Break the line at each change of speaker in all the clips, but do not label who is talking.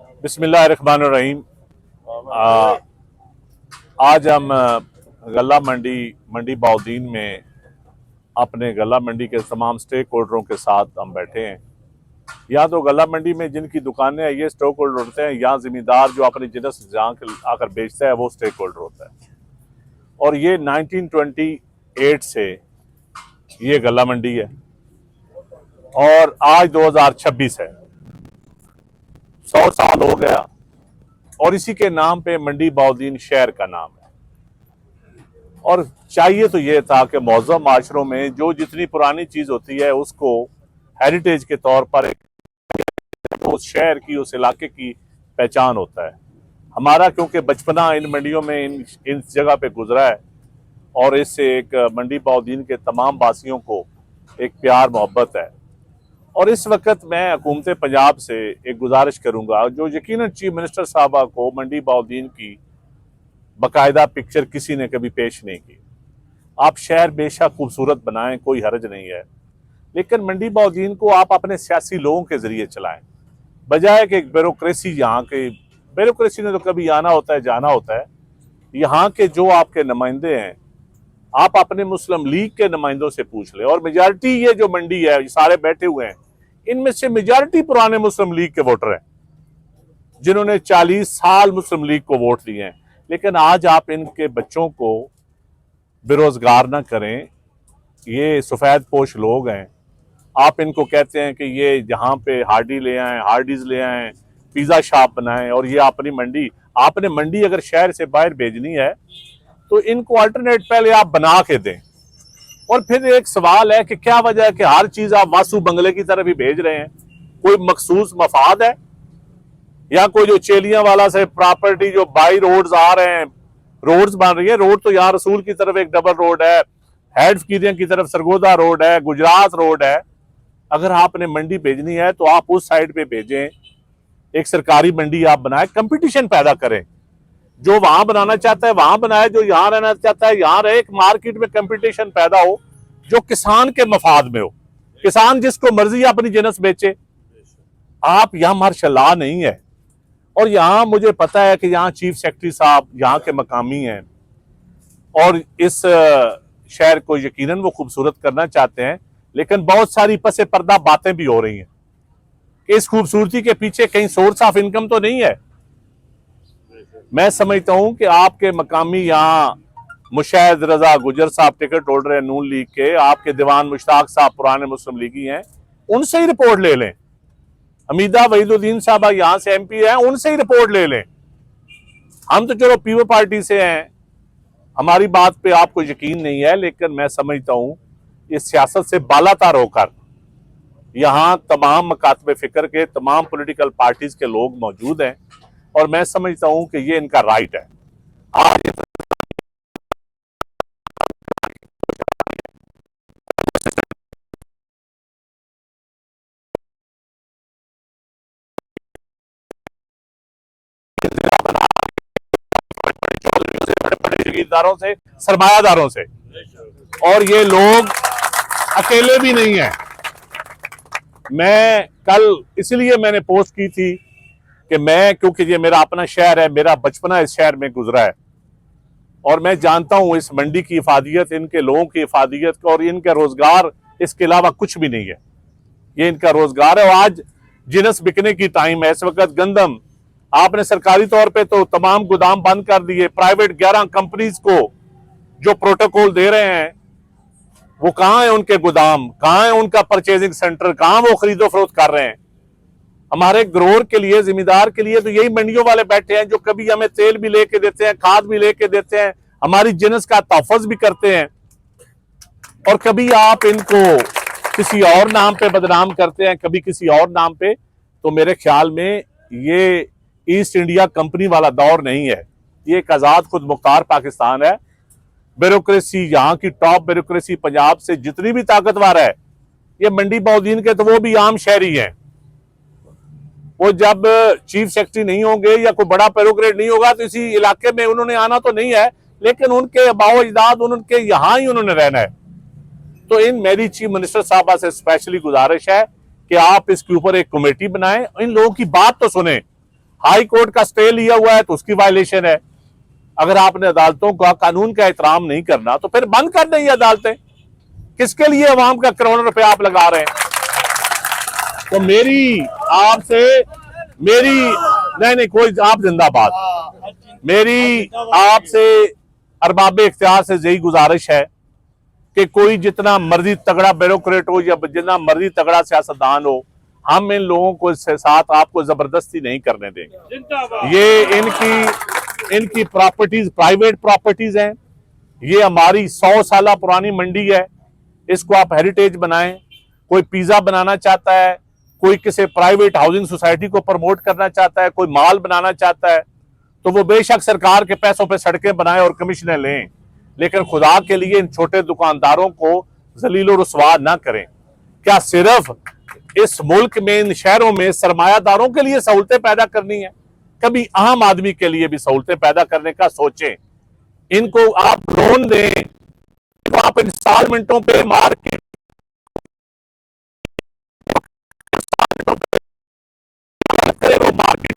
बिस्मिल्लाहिर्रहमानिर्रहीम। आज हम गल्ला मंडी बाउद्दीन में अपने गल्ला मंडी के तमाम स्टेक होल्डरों के साथ हम बैठे हैं। यहाँ तो गल्ला मंडी में जिनकी दुकानें हैं ये स्टेक होल्डर होते हैं। यहाँ जिम्मेदार जो अपनी जिनस जहाँ आकर बेचता है वो स्टेक होल्डर होता है। और ये 1928 से ये गल्ला मंडी है और आज 2026 है, 100 साल हो गया। और इसी के नाम पे मंडी बाउद्दीन शहर का नाम है। और चाहिए तो ये था कि मौजूद माशरों में जो जितनी पुरानी चीज होती है उसको हेरिटेज के तौर पर उस शहर की, उस इलाके की पहचान होता है। हमारा क्योंकि बचपना इन मंडियों में इन जगह पे गुजरा है और इससे एक मंडी बाउद्दीन के तमाम वासियों को एक प्यार मोहब्बत है। और इस वक्त मैं हुकूमत पंजाब से एक गुजारिश करूंगा, जो यकीनन चीफ मिनिस्टर साहबा को मंडी बाउद्दीन की बाकायदा पिक्चर किसी ने कभी पेश नहीं की। आप शहर बेशक खूबसूरत बनाएं, कोई हर्ज नहीं है, लेकिन मंडी बाउद्दीन को आप अपने सियासी लोगों के जरिए चलाएं, बजाय कि ब्यूरोक्रेसी, यहाँ के ब्यूरोक्रेसी ने तो कभी आना होता है जाना होता है। यहाँ के जो आपके नुमाइंदे हैं, आप अपने मुस्लिम लीग के नुमाइंदों से पूछ ले। और मेजॉरिटी ये जो मंडी है, सारे बैठे हुए हैं, इनमें से मेजॉरिटी पुराने मुस्लिम लीग के वोटर हैं जिन्होंने 40 साल मुस्लिम लीग को वोट दिए हैं। लेकिन आज आप इनके बच्चों को बेरोजगार ना करें। ये सफेद पोश लोग हैं। आप इनको कहते हैं कि ये यहाँ पे हार्डीज ले आए, पिज्जा शॉप बनाएं और ये अपनी मंडी, आपने मंडी अगर शहर से बाहर भेजनी है तो इनको अल्टरनेट पहले आप बना के दें। और फिर एक सवाल है कि क्या वजह है कि हर चीज आप वासु बंगले की तरफ ही भेज रहे हैं? कोई मखसूस मफाद है या कोई जो चेलियां वाला से प्रॉपर्टी जो बाई रोड्स आ रहे हैं, रोड्स बन रही है। रोड तो यहाँ रसूल की तरफ एक डबल रोड है, हेड फकीरिया की तरफ सरगोदा रोड है, गुजरात रोड है। अगर आपने मंडी भेजनी है तो आप उस साइड पे भेजें, एक सरकारी मंडी आप बनाए, कंपटीशन पैदा करें। जो वहां बनाना चाहता है वहां बनाए, जो यहां रहना चाहता है यहां रहे। एक मार्केट में कंपटीशन पैदा हो जो किसान के मफाद में हो। किसान जिसको मर्जी अपनी जिनस बेचे। आप यहां मार्शल्लाह नहीं है। और यहां मुझे पता है कि यहां चीफ सेक्रेटरी साहब यहाँ के मकामी हैं और इस शहर को यकीनन वो खूबसूरत करना चाहते हैं, लेकिन बहुत सारी पसे पर्दा बातें भी हो रही हैं कि इस खूबसूरती के पीछे कहीं सोर्स ऑफ इनकम तो नहीं है। मैं समझता हूं कि आपके मकामी यहाँ मुशाहिद रजा गुजर साहब टिकट होल्डर है नून लीग के, आपके दीवान मुश्ताक साहब पुराने मुस्लिम लीगी हैं, उनसे ही रिपोर्ट ले लें। हमीदा वहीदुद्दीन साहब यहाँ से एमपी हैं, उनसे ही रिपोर्ट ले लें। हम तो चलो पीओ पार्टी से हैं, हमारी बात पे आपको यकीन नहीं है, लेकिन मैं समझता हूं इस सियासत से बालातर होकर यहाँ तमाम मकातबे फिक्र के, तमाम पॉलिटिकल पार्टीज के लोग मौजूद हैं और मैं समझता हूं कि ये इनका राइट है। आज बड़े से, सरमायादारों से, और ये लोग अकेले भी नहीं हैं। मैं कल इसलिए मैंने पोस्ट की थी कि मैं, क्योंकि ये मेरा अपना शहर है, मेरा बचपना इस शहर में गुजरा है और मैं जानता हूं इस मंडी की इफादियत, इनके लोगों की इफादियत और इनका रोजगार, इसके अलावा कुछ भी नहीं है। ये इनका रोजगार है। और आज जिनस बिकने की टाइम है। इस वक्त गंदम आपने सरकारी तौर पे तो तमाम गोदाम बंद कर दिए। प्राइवेट 11 कंपनीज को जो प्रोटोकॉल दे रहे हैं, वो कहां है उनके गोदाम, कहां है उनका परचेजिंग सेंटर, कहां वो खरीदो फरोख्त कर रहे हैं? हमारे ग्रोअर के लिए, जिम्मेदार के लिए तो यही मंडियों वाले बैठे हैं जो कभी हमें तेल भी लेके देते हैं, खाद भी लेके देते हैं, हमारी जिनस का तहफ़्फ़ुज़ भी करते हैं। और कभी आप इनको किसी और नाम पे बदनाम करते हैं, कभी किसी और नाम पे। तो मेरे ख्याल में ये ईस्ट इंडिया कंपनी वाला दौर नहीं है, ये एक आजाद खुद मुख्तार पाकिस्तान है। ब्यूरोक्रेसी, यहाँ की टॉप ब्यूरोक्रेसी पंजाब से जितनी भी ताकतवर है, ये मंडी बाउद्दीन के तो वो भी आम शहरी हैं। वो जब चीफ सेक्रेटरी नहीं होंगे या कोई बड़ा ब्यूरोक्रेट नहीं होगा तो इसी इलाके में उन्होंने आना तो नहीं है, लेकिन उनके अबाओ अजदाद उनके यहाँ ही उन्होंने रहना है। तो इन मेरी चीफ मिनिस्टर साहबा से स्पेशली गुजारिश है कि आप इसके ऊपर एक कमेटी बनाएं, इन लोगों की बात तो सुने। हाई कोर्ट का स्टे लिया हुआ है तो उसकी वायलेशन है। अगर आपने अदालतों का कानून का एहतराम नहीं करना तो फिर बंद कर दें ये अदालतें। किसके लिए अवाम का करोड़ों रुपए आप लगा रहे हैं? तो मेरी आपसे नहीं कोई आप जिंदाबाद, मेरी आपसे अरबाब इख्तियार से यही गुजारिश है कि कोई जितना मर्जी तगड़ा ब्यूरोक्रेट हो या जितना मर्जी तगड़ा सियासतदान हो, हम इन लोगों को साथ आपको जबरदस्ती नहीं करने देंगे। ये इनकी प्रॉपर्टीज प्राइवेट प्रॉपर्टीज हैं। ये हमारी 100 साल पुरानी मंडी है, इसको आप हेरिटेज बनाएं। कोई पिज्जा बनाना चाहता है, कोई किसी प्राइवेट हाउसिंग सोसाइटी को प्रमोट करना चाहता है, कोई माल बनाना चाहता है, तो वो बेशक सरकार के पैसों पे सड़कें बनाएं और कमीशनें लें, लेकिन खुदा के लिए इन छोटे दुकानदारों को जलील रुसवा ना करें। क्या सिर्फ इस मुल्क में इन शहरों में सरमायादारों के लिए सहूलतें पैदा करनी है? कभी आम आदमी के लिए भी सहूलतें पैदा करने का सोचें। इनको आप लोन दें, तो आप इंस्टॉलमेंटों पे मार्केट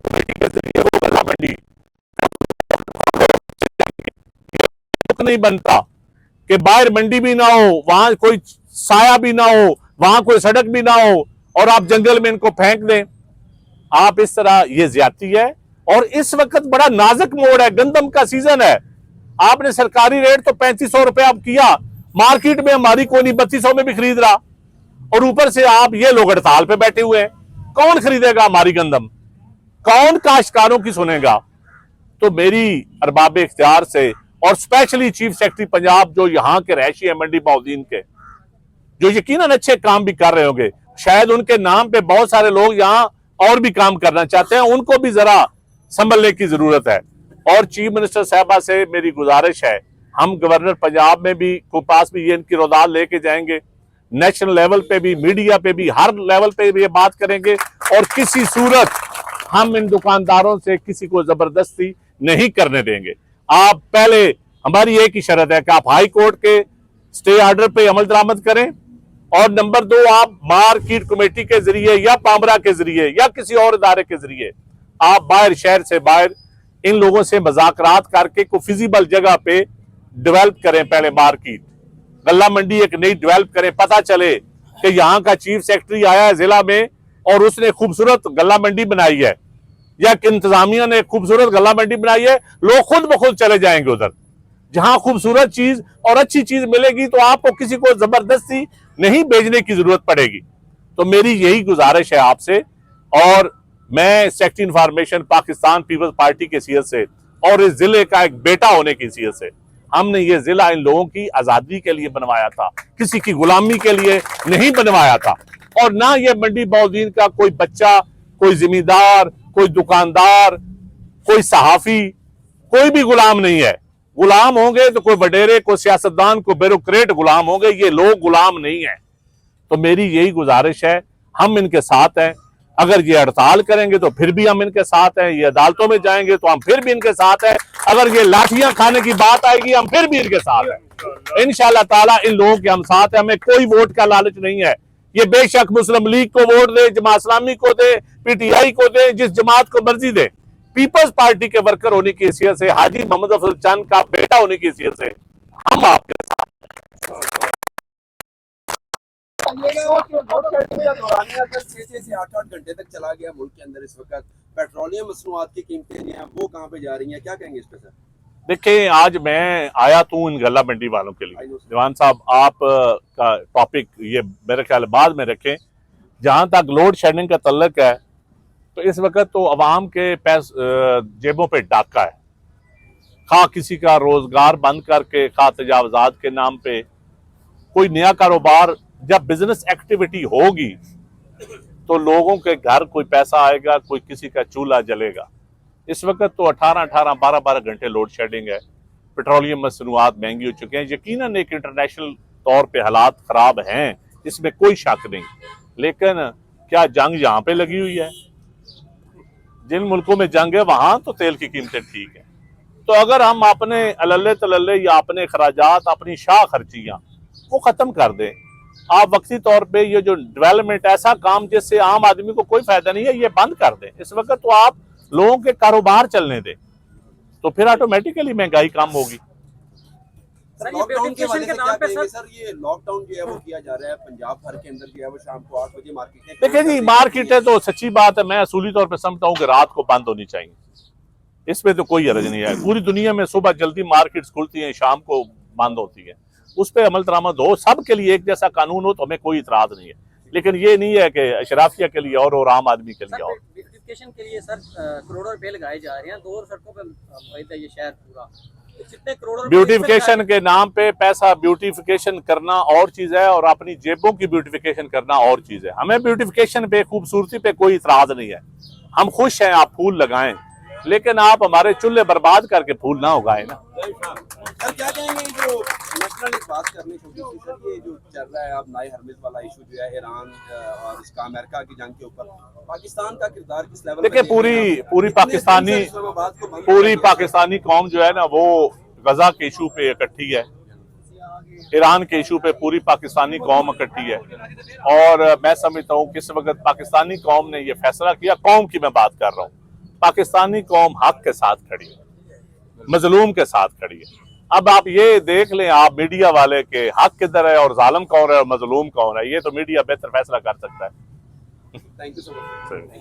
कमेटी के जरिए वो गला मंडी नहीं बनता कि बाहर मंडी भी ना हो, वहां कोई साया भी ना हो, वहां कोई सड़क भी ना हो और आप जंगल में इनको फेंक दें। आप इस तरह, ये ज्यादती है। और इस वक्त बड़ा नाजुक मोड़ है, गंदम का सीजन है। आपने सरकारी रेट तो 3500 रुपए आप किया, मार्केट में हमारी कोई नहीं 3200 में भी खरीद रहा, और ऊपर से आप ये लोग हड़ताल पे बैठे हुए हैं। कौन खरीदेगा हमारी गंदम? कौन काश्तकारों की सुनेगा? तो मेरी अरबाब इख्तियार से और स्पेशली चीफ सेक्रेटरी पंजाब जो यहां के रहायशी है मंडी बहाउद्दीन के, जो यकीनन अच्छे काम भी कर रहे होंगे, शायद उनके नाम पे बहुत सारे लोग यहां और भी काम करना चाहते हैं, उनको भी जरा संभलने की जरूरत है। और चीफ मिनिस्टर साहबा से मेरी गुजारिश है, हम गवर्नर पंजाब में भी को पास भी ये इनकी रोदार लेके जाएंगे, नेशनल लेवल पे भी, मीडिया पे भी, हर लेवल पे भी ये बात करेंगे, और किसी सूरत हम इन दुकानदारों से किसी को जबरदस्ती नहीं करने देंगे। आप पहले, हमारी एक ही शर्त है कि आप हाई कोर्ट के स्टे ऑर्डर पे अमल दरामद करें, और नंबर 2 आप मार्केट कमेटी के जरिए या पामरा के जरिए या किसी और इदारे के जरिए आप बाहर, शहर से बाहर इन लोगों से मज़ाकरात करके कोई फिजिबल जगह पे डेवलप करें। पहले मार्केट गल्ला मंडी एक नई डेवलप करें, पता चले कि यहाँ का चीफ सेक्रेटरी आया है जिला में और उसने खूबसूरत गल्ला मंडी बनाई है, या इंतजामिया ने खूबसूरत गल्ला मंडी बनाई है, लोग खुद ब खुद चले जाएंगे उधर। जहां खूबसूरत चीज और अच्छी चीज मिलेगी तो आपको किसी को जबरदस्ती नहीं भेजने की जरूरत पड़ेगी। तो मेरी यही गुजारिश है आपसे, और मैं सेक्रेटरी इंफॉर्मेशन पाकिस्तान पीपल्स पार्टी की हैसियत से और इस जिले का एक बेटा होने की हैसियत से, हमने ये जिला इन लोगों की आजादी के लिए बनवाया था, किसी की गुलामी के लिए नहीं बनवाया था। और ना ये मंडी बहाउद्दीन का कोई बच्चा, कोई जिम्मेदार, कोई दुकानदार, कोई सहाफी, कोई भी गुलाम नहीं है। गुलाम होंगे तो कोई वडेरे, कोई सियासतदान, कोई ब्यूरोक्रेट गुलाम होंगे, ये लोग गुलाम नहीं है। तो मेरी यही गुजारिश है, हम इनके साथ हैं। अगर ये हड़ताल करेंगे तो फिर भी हम इनके साथ हैं, ये अदालतों में जाएंगे तो हम फिर भी इनके साथ हैं, अगर ये लाठियां खाने की बात आएगी हम फिर भी इनके साथ हैं। इंशाअल्लाह ताला इन लोगों के हम साथ हैं। हमें कोई वोट का लालच नहीं है। ये बेशक मुस्लिम लीग को वोट दे, जमात इस्लामी को दे, पीटीआई को दे, जिस जमात को मर्जी दे, पीपल्स पार्टी के वर्कर होने की हैसियत से, हाजी मोहम्मद अफजल चंद का बेटा होने की हैसियत से हम आपके साथ।
से 8-8 घंटे तक चला गया मुल्क के अंदर। इस वक्त पेट्रोलियम मसनूआत की कीमतें हैं वो कहाँ पे जा रही हैं, क्या कहेंगे इस पे सर?
देखिए, आज मैं आया तो इन गल्ला मंडी वालों के लिए। जवान साहब, आप का टॉपिक ये मेरे ख्याल बाद में रखें। जहां तक लोड शेडिंग का तल्लक है, तो इस वक्त तो अवाम के जेबों पे डाका है। खा किसी का रोजगार बंद करके, खा तजावजात के नाम पे कोई नया कारोबार, जब बिजनेस एक्टिविटी होगी तो लोगों के घर कोई पैसा आएगा, कोई किसी का चूल्हा जलेगा। इस वक्त तो 18-18, 12-12 घंटे लोड शेडिंग है। पेट्रोलियम मसनूआत महंगी हो चुके हैं। यकीनन एक इंटरनेशनल तौर पे हालात खराब हैं, इसमें कोई शक नहीं। लेकिन क्या जंग यहाँ पे लगी हुई है? जिन मुल्कों में जंग है वहां तो तेल की कीमतें ठीक है। तो अगर हम अपने अलल्ले तलल्ले या अपने खराजात, अपनी शाह खर्चियां वो खत्म कर दें, आप वक्ती तौर पे ये जो डेवलपमेंट, ऐसा काम जिससे आम आदमी को कोई फायदा नहीं है, ये बंद कर दें। इस वक्त तो आप लोगों के कारोबार चलने दे, तो फिर ऑटोमेटिकली महंगाई कम होगी।
सर, ये
लॉकडाउन के
beautification
हवाले
के
से
नाम
क्या
पे
कहेंगे
सर
सर? ये लॉकडाउन जो है वो किया जा रहा है पंजाब भर के अंदर, जो है वो शाम को 8 बजे मार्केटें
देखिए जी, मार्केटें तो सच्ची बात है, मैं असूली तौर पे समझता हूँ कि रात को बंद होनी चाहिए, इसमें तो कोई हर्ज नहीं है। पूरी दुनिया में सुबह जल्दी मार्केट्स खुलती हैं, शाम को बंद होती है, उस पर अमल दरामद हो, सबके लिए एक जैसा कानून हो तो हमें कोई इतराज नहीं है। लेकिन ये नहीं है कि अशराफिया के लिए और आम आदमी के लिए
सर
और।
ब्यूटिफिकेशन के लिए सर करोड़ों रुपए लगाए जा रहे हैं, 2 सड़कों पे मुहित है ये शहर पूरा, तो कितने करोड़ रुपए
ब्यूटिफिकेशन के नाम पे पैसा ब्यूटिफिकेशन करना और चीज है, और अपनी जेबों की ब्यूटिफिकेशन करना और चीज है। हमें ब्यूटिफिकेशन पे, खूबसूरती पे कोई इतराज नहीं है, हम खुश हैं आप फूल लगाएं, लेकिन आप हमारे चूल्हे बर्बाद करके फूल ना उगाएं ना।
सर क्या कहेंगे जो नेशनल बात करनी छोटी सी सर, ये जो चल रहा है अब नाई हरमिज वाला इशू जो है ईरान और इसका अमेरिका की जंग के ऊपर, पाकिस्तान का किरदार किस लेवल
देखिए, पूरी पाकिस्तानी कौम जो है ना वो गजा के इशू पे इकट्ठी है, ईरान के इशू पे पूरी पाकिस्तानी कौम इकट्ठी है। और मैं समझता हूँ किस वक्त पाकिस्तानी कौम ने ये फैसला किया, कौम की मैं बात कर रहा हूँ, पाकिस्तानी कौम हक के साथ खड़ी है, मजलूम के साथ खड़ी है। अब आप ये देख लें, आप मीडिया वाले के हक किधर है और जालिम कौन है और मजलूम कौन है, ये तो मीडिया बेहतर फैसला कर सकता है।
Thank you so much.